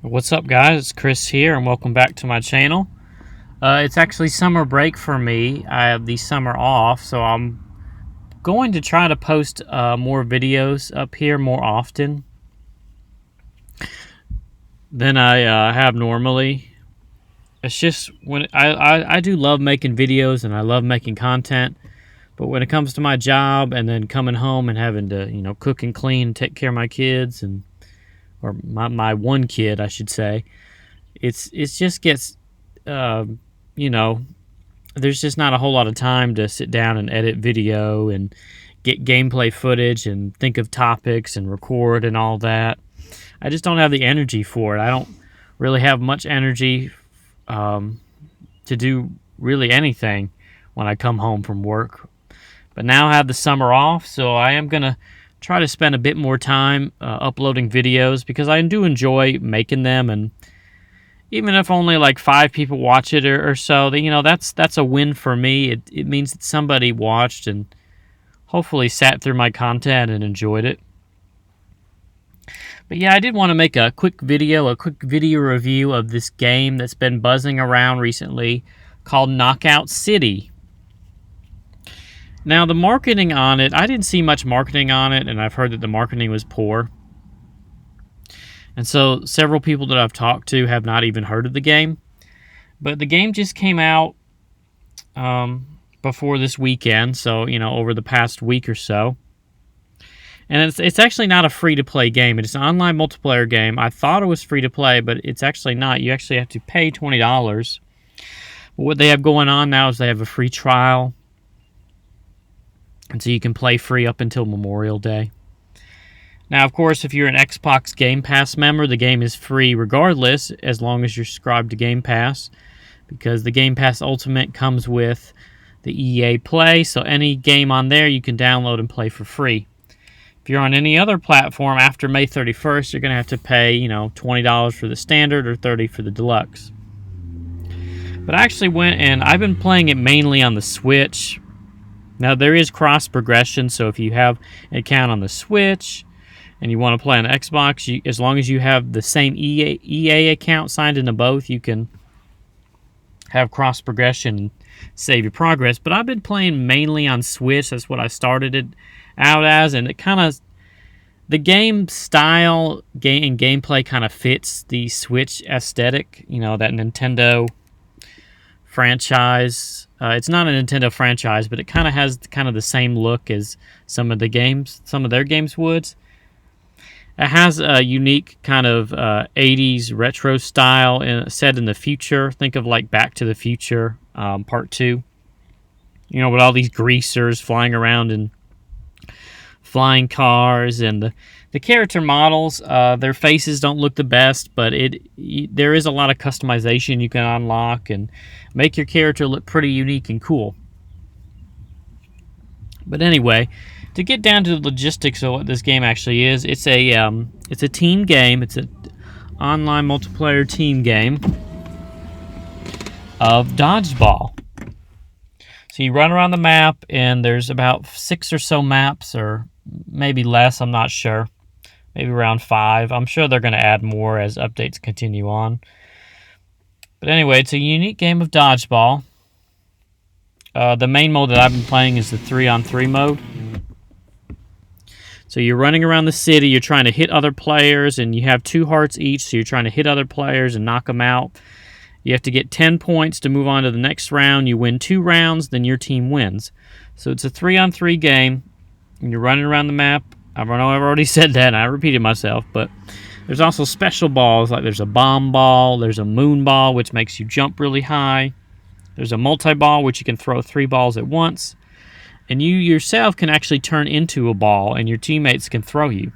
What's up, guys? It's Chris here, and welcome back to my channel. It's actually summer break for me. I have the summer off, so I'm going to try to post more videos up here more often than I have normally. It's just when I do love making videos and I love making content, but when it comes to my job and then coming home and having to cook and clean, take care of my kids or my one kid, I should say. It just gets, there's just not a whole lot of time to sit down and edit video and get gameplay footage and think of topics and record and all that. I just don't have the energy for it. I don't really have much energy to do really anything when I come home from work. But now I have the summer off, so I am going to try to spend a bit more time uploading videos because I do enjoy making them, and even if only like 5 people watch it or so, that's a win for me. It means that somebody watched and hopefully sat through my content and enjoyed it. But yeah, I did want to make a quick video review of this game that's been buzzing around recently called Knockout City. Now, the marketing on it, I didn't see much marketing on it, and I've heard that the marketing was poor. And so several people that I've talked to have not even heard of the game. But the game just came out before this weekend, so, over the past week or so. And it's actually not a free-to-play game. It's an online multiplayer game. I thought it was free-to-play, but it's actually not. You actually have to pay $20. But what they have going on now is they have a free trial. And so you can play free up until Memorial Day. Now, of course, if you're an Xbox Game Pass member, the game is free regardless, as long as you're subscribed to Game Pass, because the Game Pass Ultimate comes with the EA Play, so any game on there you can download and play for free. If you're on any other platform after May 31st, you're going to have to pay, $20 for the standard or $30 for the deluxe. But I actually went and I've been playing it mainly on the Switch. Now, there is cross progression, so if you have an account on the Switch and you want to play on Xbox, as long as you have the same EA account signed into both, you can have cross progression and save your progress. But I've been playing mainly on Switch. That's what I started it out as, and it kind of, the game style and gameplay kind of fits the Switch aesthetic, that Nintendo franchise. It's not a Nintendo franchise, but it kind of has the same look as some of their games would. It has a unique kind of 80s retro style set in the future. Think of like Back to the Future Part 2. With all these greasers flying around in flying cars, and the character models, their faces don't look the best, but there is a lot of customization you can unlock and make your character look pretty unique and cool. But anyway, to get down to the logistics of what this game actually is, it's a team game. It's an online multiplayer team game of dodgeball. So you run around the map, and there's about 6 or so maps, or maybe less, I'm not sure. Maybe around 5. I'm sure they're going to add more as updates continue on. But anyway, it's a unique game of dodgeball. The main mode that I've been playing is the 3-on-3 mode. So you're running around the city, you're trying to hit other players, and you have 2 hearts each, so you're trying to hit other players and knock them out. You have to get 10 points to move on to the next round. You win 2 rounds, then your team wins. So it's a 3-on-3 game, and you're running around the map. I know I've already said that, and I repeated myself, but there's also special balls, like there's a bomb ball, there's a moon ball, which makes you jump really high. There's a multi-ball, which you can throw 3 balls at once. And you yourself can actually turn into a ball, and your teammates can throw you.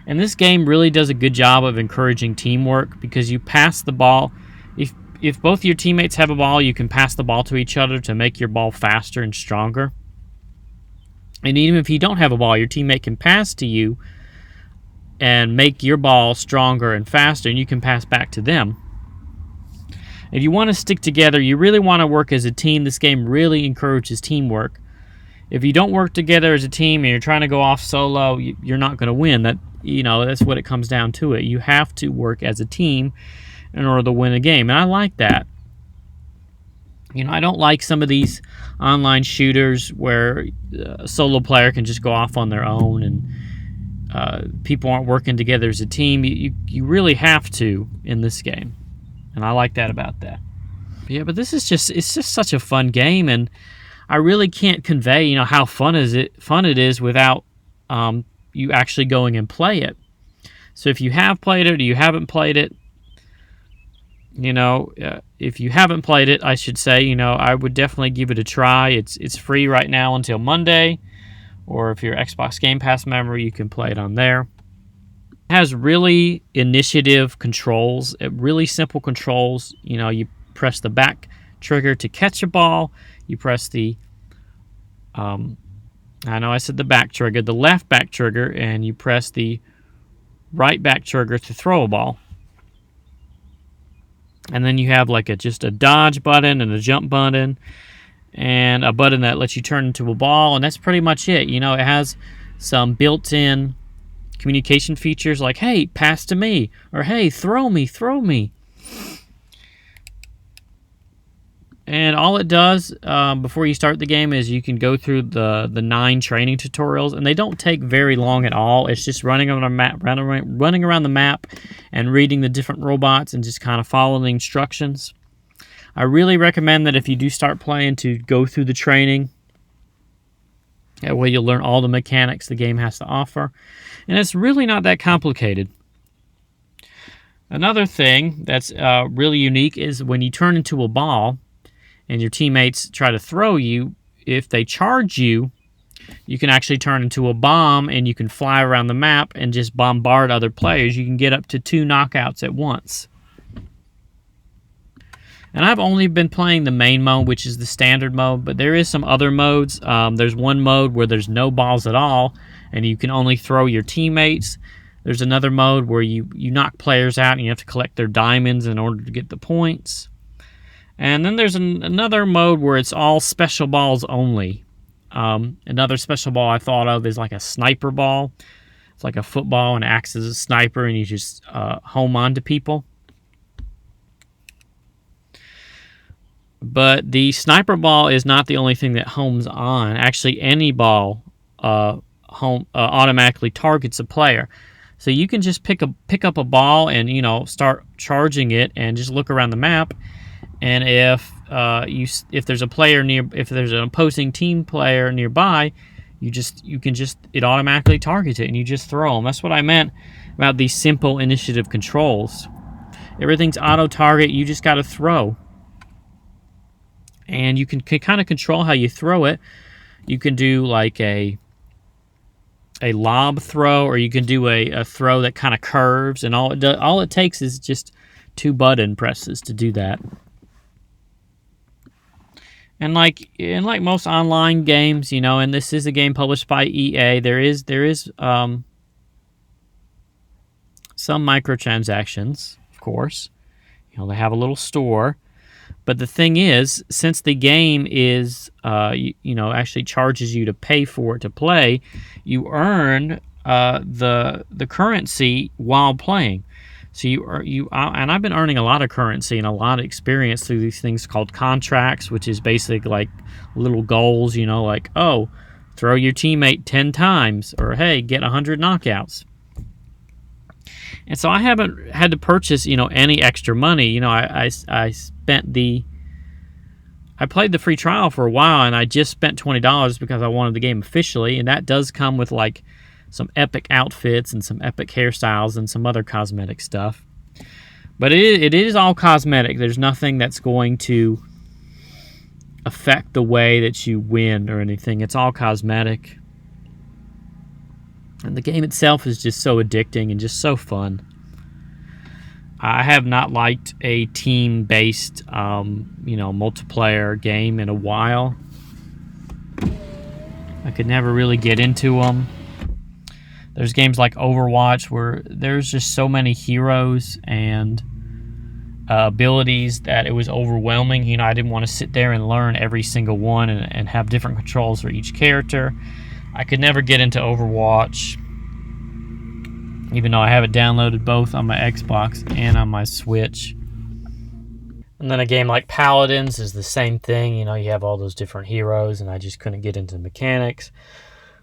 And this game really does a good job of encouraging teamwork, because you pass the ball. If both your teammates have a ball, you can pass the ball to each other to make your ball faster and stronger. And even if you don't have a ball, your teammate can pass to you and make your ball stronger and faster, and you can pass back to them. If you want to stick together, you really want to work as a team. This game really encourages teamwork. If you don't work together as a team and you're trying to go off solo, you're not going to win. that's what it comes down to. You have to work as a team in order to win a game, and I like that. I don't like some of these online shooters where a solo player can just go off on their own and people aren't working together as a team. You really have to in this game, and I like that about that. Yeah, but it's just such a fun game, and I really can't convey how fun it is without you actually going and play it. So if you have played it or you haven't played it, if you haven't played it, I should say, I would definitely give it a try. It's free right now until Monday, or if you're an Xbox Game Pass member, you can play it on there. It has really initiative controls, really simple controls. You press the back trigger to catch a ball. You press the, I know I said the back trigger, the left back trigger, and you press the right back trigger to throw a ball. And then you have just a dodge button and a jump button and a button that lets you turn into a ball, and that's pretty much it. It has some built-in communication features like, hey, pass to me, or hey, throw me. And all it does before you start the game is you can go through the 9 training tutorials, and they don't take very long at all. It's just running around the map and reading the different robots and just kind of following the instructions. I really recommend that if you do start playing to go through the training. That way you'll learn all the mechanics the game has to offer. And it's really not that complicated. Another thing that's really unique is when you turn into a ball, and your teammates try to throw you, if they charge you, you can actually turn into a bomb, and you can fly around the map and just bombard other players. You can get up to 2 knockouts at once. And I've only been playing the main mode, which is the standard mode, but there is some other modes. There's one mode where there's no balls at all, and you can only throw your teammates. There's another mode where you knock players out, and you have to collect their diamonds in order to get the points. And then there's another mode where it's all special balls only. Another special ball I thought of is like a sniper ball. It's like a football and it acts as a sniper, and you just home onto people. But the sniper ball is not the only thing that homes on. Actually, any ball automatically targets a player. So you can just pick up a ball and start charging it and just look around the map. And if there's an opposing team player nearby, it automatically targets it and you just throw them. That's what I meant about these simple initiative controls. Everything's auto target. You just got to throw, and you can kind of control how you throw it. You can do like a lob throw, or you can do a throw that kind of curves, and all it takes is just 2 button presses to do that. And like most online games, and this is a game published by EA, there is some microtransactions, of course. They have a little store. But the thing is, since the game is, actually charges you to pay for it to play, you earn the currency while playing. So and I've been earning a lot of currency and a lot of experience through these things called contracts, which is basically like little goals, like, oh, throw your teammate 10 times, or hey, get 100 knockouts. And so I haven't had to purchase, any extra money. I played the free trial for a while, and I just spent $20 because I wanted the game officially, and that does come with like some epic outfits and some epic hairstyles and some other cosmetic stuff. But it is all cosmetic. There's nothing that's going to affect the way that you win or anything. It's all cosmetic. And the game itself is just so addicting and just so fun. I have not liked a team-based, multiplayer game in a while. I could never really get into them. There's games like Overwatch where there's just so many heroes and abilities that it was overwhelming. I didn't want to sit there and learn every single one and have different controls for each character. I could never get into Overwatch. even though I have it downloaded both on my Xbox and on my Switch. And then a game like Paladins is the same thing. You know, you have all those different heroes, and I just couldn't get into the mechanics.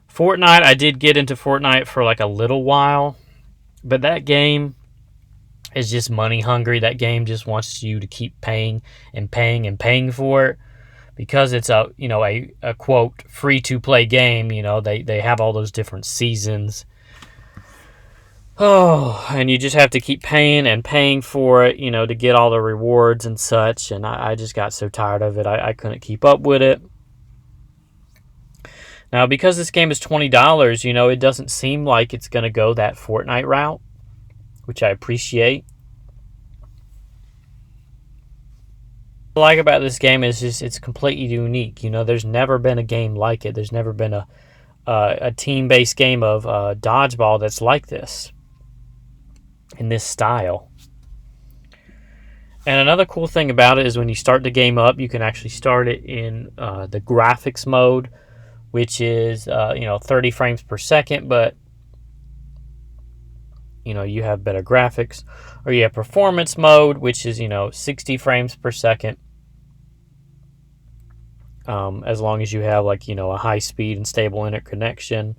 Fortnite, I did get into Fortnite for like a little while, but that game is just money hungry. That game just wants you to keep paying and paying and paying for it, because it's a, you know, a quote free to play game. You know, they have all those different seasons. Oh, and you just have to keep paying and paying for it, you know, to get all the rewards and such. And I just got so tired of it. I couldn't keep up with it. Now, because this game is $20, you know, it doesn't seem like it's going to go that Fortnite route, which I appreciate. What I like about this game is just it's completely unique. You know, there's never been a game like it. There's never been a team-based game of dodgeball that's like this, in this style. And another cool thing about it is when you start the game up, you can actually start it in the graphics mode, which is 30 frames per second, but you know, you have better graphics. Or you have performance mode, which is 60 frames per second, as long as you have a high speed and stable internet connection.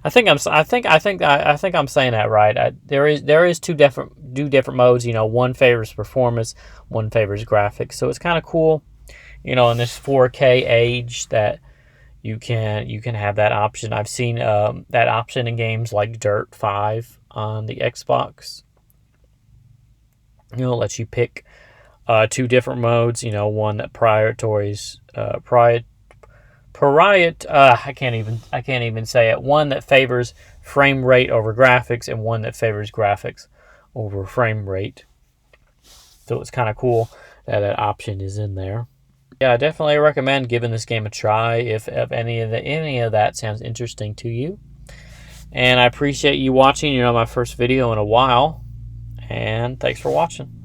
I think I'm saying that right. There is two different modes. You know, one favors performance, one favors graphics. So it's kind of cool, you know, in this 4K age that you can have that option. I've seen that option in games like Dirt 5 on the Xbox. You know, it lets you pick two different modes. You know, one that prioritizes I can't even say it. One that favors frame rate over graphics, and one that favors graphics over frame rate. So it's kind of cool that that option is in there. Yeah, I definitely recommend giving this game a try if any of that sounds interesting to you. And I appreciate you watching. You know, my first video in a while. And thanks for watching.